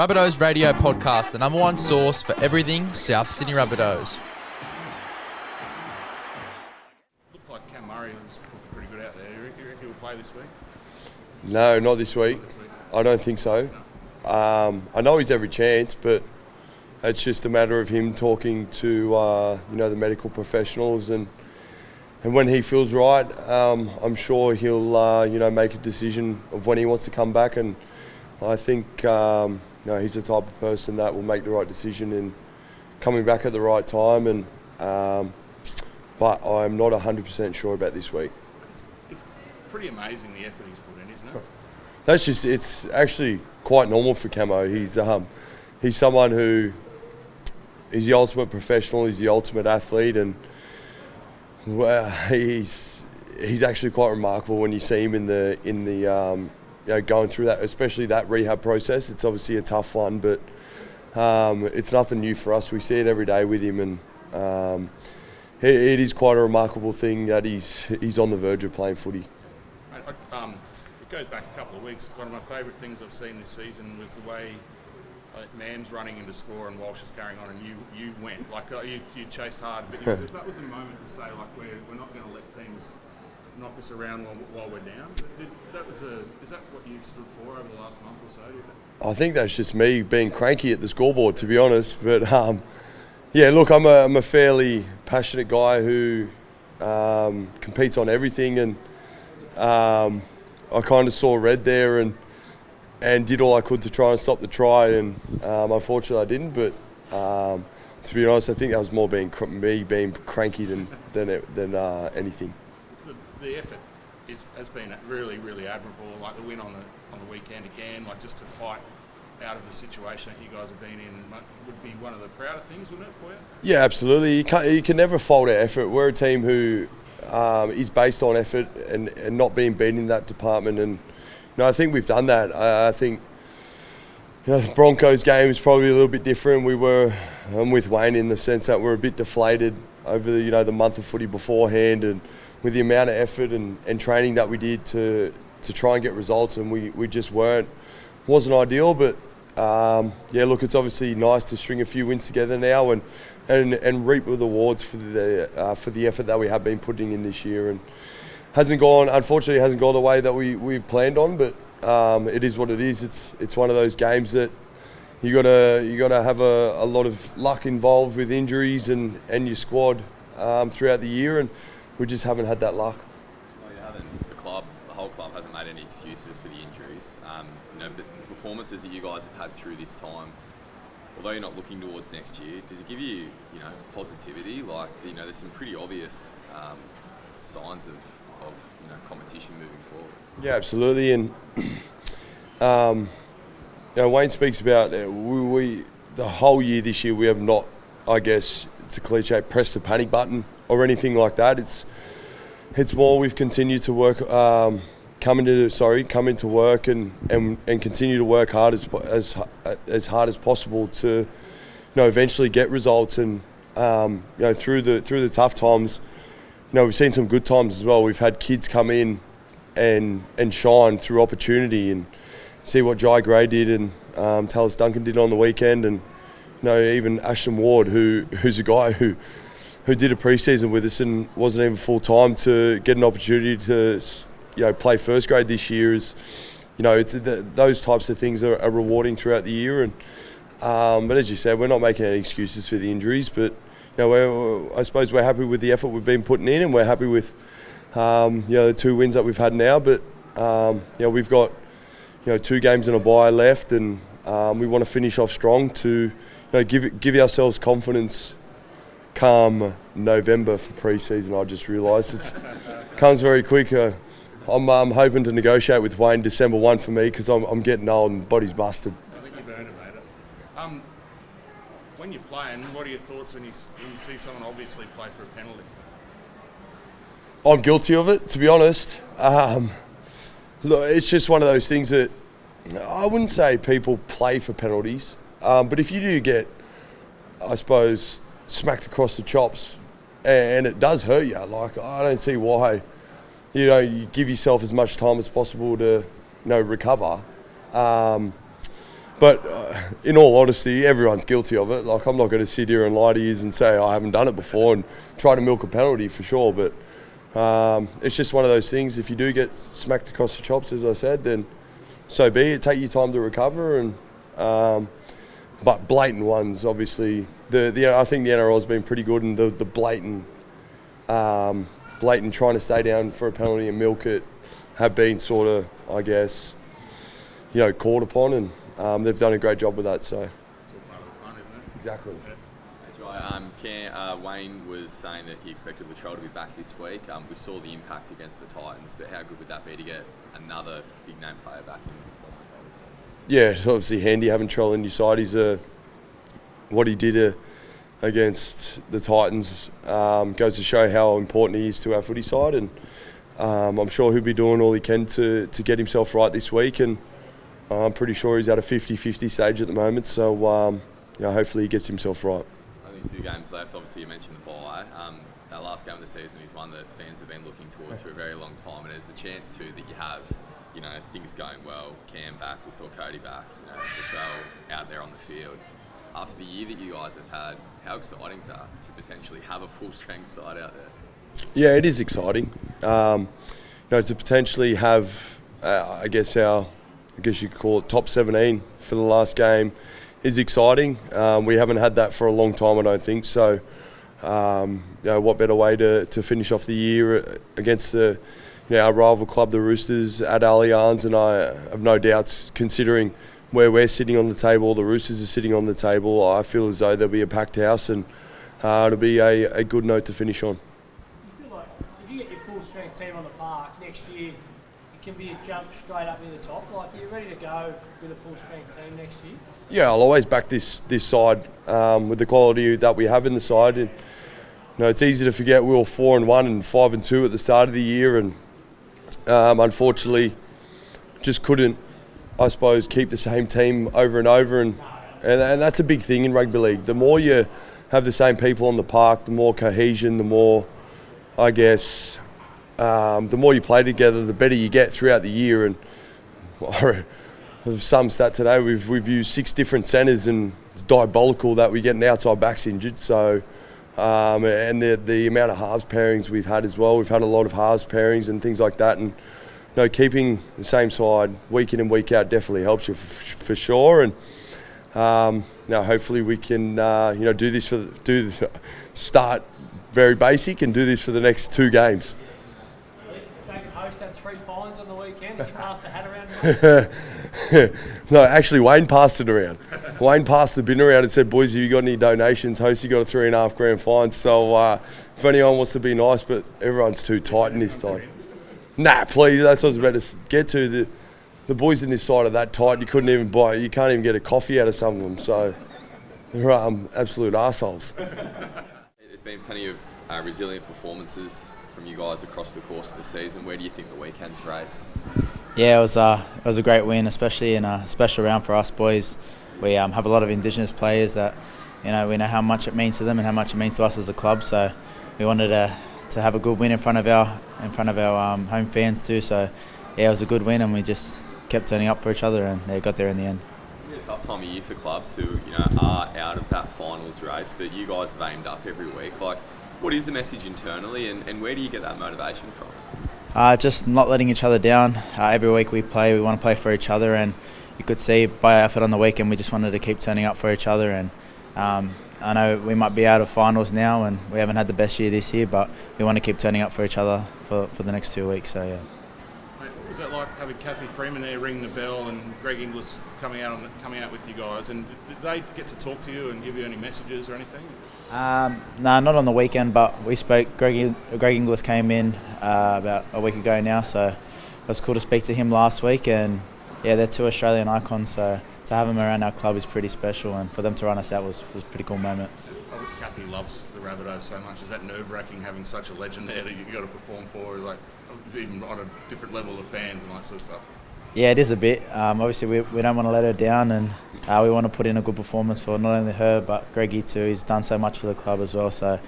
Rabbitohs Radio Podcast, the number one source for everything South Sydney Rabbitohs. Looked like Cam Murray was pretty good out there. You reckon he'll play this week? No, not this week. I don't think so. I know he's every chance, but it's just a matter of him talking to the medical professionals, and when he feels right, I'm sure he'll make a decision of when he wants to come back. And I think he's the type of person that will make the right decision in coming back at the right time. And but I'm not 100% sure about this week. It's pretty amazing the effort he's put in, isn't it? It's actually quite normal for Camo. He's someone who is the ultimate professional. He's the ultimate athlete, and he's actually quite remarkable when you see him in the going through that, especially that rehab process. It's obviously a tough one, but it's nothing new for us. We see it every day with him, and it is quite a remarkable thing that he's on the verge of playing footy. It goes back a couple of weeks. One of my favourite things I've seen this season was the way Mam's running into score and Walsh is carrying on, and you went you chased hard, but that was a moment to say we're not going to let teams knock us around while we're down. Is that what you've stood for over the last month or so? I think that's just me being cranky at the scoreboard, to be honest. But look, I'm a fairly passionate guy who competes on everything, and I kind of saw red there and did all I could to try and stop the try, and unfortunately I didn't. But to be honest, I think that was more me being cranky than anything. The effort has been really, really admirable. Like the win on the weekend again, just to fight out of the situation that you guys have been in would be one of the prouder things, wouldn't it, for you? Yeah, absolutely. You can never fault our effort. We're a team who is based on effort and not being beaten in that department. And I think we've done that. I think the Broncos game is probably a little bit different. We were with Wayne in the sense that we're a bit deflated over the month of footy beforehand, and with the amount of effort and training that we did to try and get results, and we just wasn't ideal. But look, it's obviously nice to string a few wins together now and reap with awards for the effort that we have been putting in this year. And unfortunately hasn't gone the way that we planned on, but it is what it is. It's one of those games that you gotta have a lot of luck involved with injuries and your squad throughout the year, and we just haven't had that luck. Well, you haven't. The whole club hasn't made any excuses for the injuries. But the performances that you guys have had through this time, although you're not looking towards next year, does it give you, positivity? There's some pretty obvious signs of competition moving forward. Yeah, absolutely. And Wayne speaks about we the whole year this year we have not, I guess it's a cliche, pressed the panic button or anything like that. It's more we've continued to work, come into work and continue to work hard as hard as possible to eventually get results. And through the tough times, we've seen some good times as well. We've had kids come in and shine through opportunity, and see what Jai Gray did and Tallis Duncan did on the weekend, and even Ashton Ward, who's a guy who did a pre-season with us and wasn't even full time, to get an opportunity to play first grade this year. Those types of things are rewarding throughout the year. And but as you said, we're not making any excuses for the injuries, but I suppose we're happy with the effort we've been putting in, and we're happy with the 2 wins that we've had now. But we've got 2 games and a bye left, and we want to finish off strong to give ourselves confidence come November for pre-season. I just realised it comes very quick. I'm hoping to negotiate with Wayne December 1 for me, because I'm getting old and body's busted. I think you've earned it, mate. When you're playing, what are your thoughts when you see someone obviously play for a penalty? I'm guilty of it, to be honest. Look, it's just one of those things that I wouldn't say people play for penalties, but if you do get, I suppose, smacked across the chops, and it does hurt you, I don't see why you give yourself as much time as possible to recover. But in all honesty, everyone's guilty of it. Like, I'm not going to sit here and lie to you and say I haven't done it before and try to milk a penalty for sure. But it's just one of those things. If you do get smacked across the chops, as I said, then so be it. Take your time to recover. And but blatant ones, obviously, I think the NRL has been pretty good, and the blatant trying to stay down for a penalty and milk it have been sort of, I guess, called upon, and they've done a great job with that. So It's all part of the fun, isn't it? exactly. Wayne was saying that he expected Latrell to be back this week. We saw the impact against the Titans, but how good would that be to get another big name player back in? Yeah, it's obviously handy having Trell in your side. What he did against the Titans goes to show how important he is to our footy side, and I'm sure he'll be doing all he can to get himself right this week, and I'm pretty sure he's at a 50-50 stage at the moment, so hopefully he gets himself right. I think 2 games left. Obviously, you mentioned the bye. That last game of the season is one that fans have been looking towards for a very long time, and there's the chance too that you have, things going well. Cam back, we saw Cody back, Latrell out there on the field. After the year that you guys have had, how exciting is that to potentially have a full strength side out there? Yeah, it is exciting. To potentially have, I guess you could call it top 17 for the last game is exciting. We haven't had that for a long time, I don't think. So, what better way to finish off the year against our rival club, the Roosters, at Allianz, and I have no doubts, considering where we're sitting on the table, the Roosters are sitting on the table, I feel as though there'll be a packed house, and it'll be a good note to finish on. You feel like if you get your full strength team on the park next year, it can be a jump straight up near the top? Like, are you ready to go with a full strength team next year? Yeah, I'll always back this side with the quality that we have in the side. And, it's easy to forget we were 4-1 and 5-2 at the start of the year, and unfortunately just couldn't, I suppose, keep the same team over and over, and that's a big thing in rugby league. The more you have the same people on the park, the more cohesion, the more, I guess, the more you play together, the better you get throughout the year. And some stat today, we've used 6 different centres, and it's diabolical that we get an outside backs injured. So, and the amount of halves pairings we've had as well, we've had a lot of halves pairings and things like that, and keeping the same side week in and week out definitely helps you for sure. And hopefully we can start very basic and do this for the next 2 games. Jacob Host had 3 fines on the weekend. Has he passed the hat around? No, actually Wayne passed it around. Wayne passed the bin around and said, "Boys, have you got any donations?" Hosty got a $3.5 grand fine. So if anyone wants to be nice, but everyone's too tight in this time. Nah, please. That's what I was about to get to. The boys in this side are that tight. You can't even get a coffee out of some of them. So they're absolute arseholes. There's been plenty of resilient performances from you guys across the course of the season. Where do you think the weekend's rates? Yeah, it was a great win, especially in a special round for us boys. We have a lot of Indigenous players that we know how much it means to them and how much it means to us as a club. So we wanted to have a good win in front of our home fans too. So yeah, it was a good win, and we just kept turning up for each other, and they got there in the end. It's a tough time of year for clubs who are out of that finals race, but you guys have aimed up every week. Like, what is the message internally, and where do you get that motivation from? Just not letting each other down. Every week we play, we want to play for each other, and you could see by our effort on the weekend we just wanted to keep turning up for each other. And I know we might be out of finals now, and we haven't had the best year this year, but we want to keep turning up for each other for the next 2 weeks. So yeah. Mate, what was that like having Kathy Freeman there ringing the bell and Greg Inglis coming out with you guys? And did they get to talk to you and give you any messages or anything? No, not on the weekend, but we spoke. Greg Inglis came in about a week ago now, so it was cool to speak to him last week. And yeah, they're 2 Australian icons, so to have them around our club is pretty special, and for them to run us out was a pretty cool moment. Kathy loves the Rabbitohs so much. Is that nerve-wracking having such a legend there that you've got to perform for, like even on a different level of fans and that sort of stuff? Yeah, it is a bit. Obviously, we don't want to let her down, and we want to put in a good performance for not only her but Greggy too. He's done so much for the club as well. So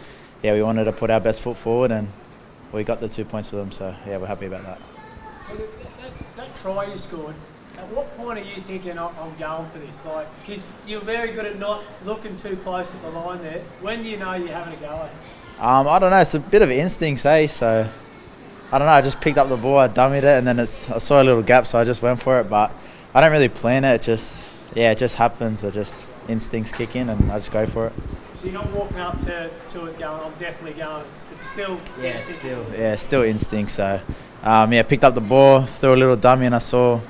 yeah, we wanted to put our best foot forward, and we got the 2 points for them. So yeah, we're happy about that. So that try you scored, At what point are you thinking I'm going for this? Like, because you're very good at not looking too close at the line there. When do you know you're having a go? I don't know. It's a bit of instincts, eh? So I don't know. I just picked up the ball, I dummied it, and then I saw a little gap, so I just went for it. But I don't really plan it. It just happens. It just instincts kick in, and I just go for it. So you're not walking up to it going, I'm definitely going. It's still instinct. Still instinct. So picked up the ball, threw a little dummy, and I saw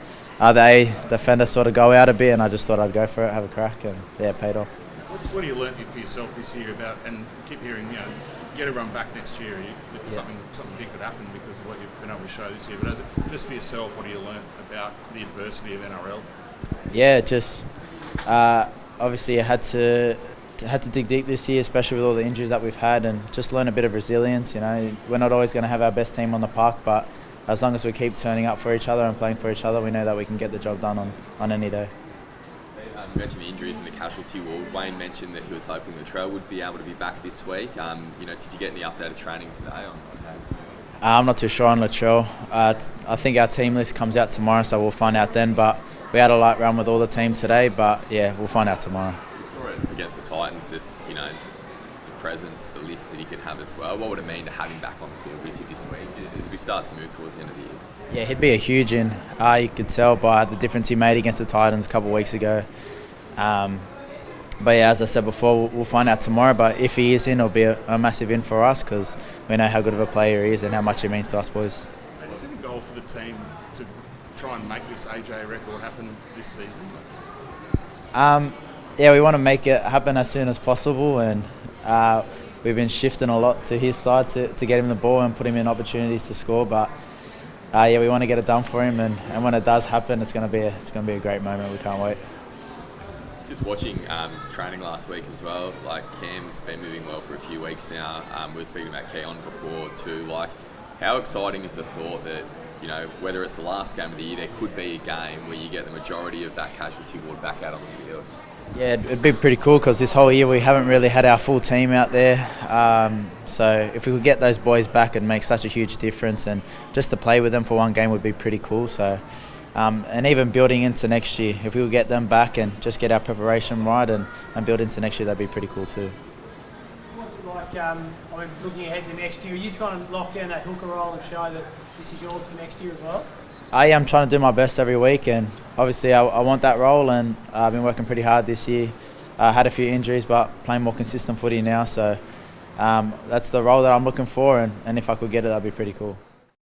the A defender sort of go out a bit, and I just thought I'd go for it, have a crack, and it paid off. What have you learnt for yourself this year about, and keep hearing, you get to run back next year, something big could happen because of what you've been able to show this year, but just for yourself, what have you learnt about the adversity of NRL? Yeah, just obviously I had to dig deep this year, especially with all the injuries that we've had, and just learn a bit of resilience. We're not always going to have our best team on the park, but as long as we keep turning up for each other and playing for each other, we know that we can get the job done on any day. You mentioned the injuries in the casualty ward. Wayne mentioned that he was hoping Latrell would be able to be back this week. Did you get any updated training today on I'm not too sure on Latrell. I think our team list comes out tomorrow, so we'll find out then. But we had a light run with all the team today, but yeah, we'll find out tomorrow. You saw it against the Titans, the presence, the lift that he could have as well. What would it mean to have him back on the field with you this week as we start to move towards the end of the year? Yeah, he'd be a huge in. You could tell by the difference he made against the Titans a couple of weeks ago. But yeah, as I said before, we'll find out tomorrow. But if he is in, it'll be a massive in for us because we know how good of a player he is and how much it means to us boys. Is it a goal for the team to try and make this AJ record happen this season? Yeah, we want to make it happen as soon as possible, and we've been shifting a lot to his side to get him the ball and put him in opportunities to score. But we want to get it done for him, and when it does happen, it's going to be a great moment. We can't wait. Just watching training last week as well, Cam's been moving well for a few weeks now. We were speaking about Keon before too. How exciting is the thought that, whether it's the last game of the year, there could be a game where you get the majority of that casualty ward back out on the field? Yeah, it'd be pretty cool because this whole year we haven't really had our full team out there. So if we could get those boys back, it'd make such a huge difference, and just to play with them for one game would be pretty cool. So. And even building into next year, if we could get them back and just get our preparation right and build into next year, that'd be pretty cool too. What's it like, looking ahead to next year, are you trying to lock down that hooker role and show that this is yours for next year as well? I am trying to do my best every week, and obviously I want that role, and I've been working pretty hard this year. I had a few injuries, but playing more consistent footy now, so that's the role that I'm looking for, and if I could get it, that'd be pretty cool.